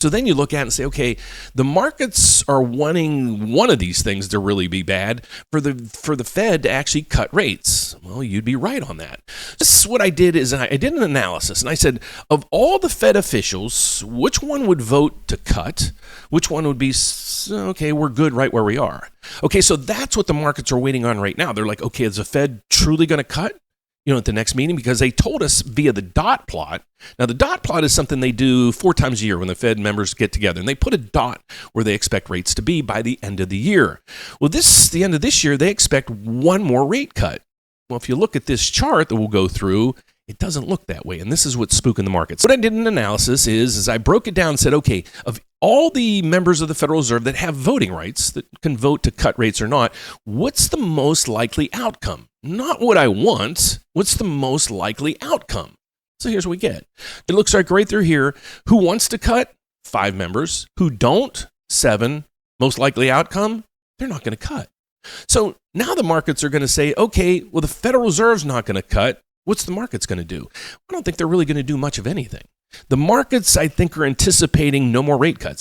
So then you look at it and say, okay, the markets are wanting one of these things to really be bad for the Fed to actually cut rates. Well, you'd be right on that. This is what I did is I did an analysis, and I said, of all the Fed officials, which one would vote to cut? Which one would be, okay, we're good right where we are? Okay, so that's what the markets are waiting on right now. They're like, okay, is the Fed truly going to cut? At the next meeting, because they told us via the dot plot. Now, the dot plot is something they do 4 times a year when the Fed members get together, and they put a dot where they expect rates to be by the end of the year. Well, the end of this year, they expect one more rate cut. Well, if you look at this chart that we'll go through, it doesn't look that way, and this is what's spooking the markets. What I did in an analysis is I broke it down and said, okay, of all the members of the Federal Reserve that have voting rights, that can vote to cut rates or not, what's the most likely outcome? Not what I want. What's the most likely outcome? So here's what we get. It looks like right through here, who wants to cut? 5 members. Who don't? 7. Most likely outcome? They're not going to cut. So now the markets are going to say, okay, well, the Federal Reserve's not going to cut. What's the markets going to do? I don't think they're really going to do much of anything. The markets, I think, are anticipating no more rate cuts.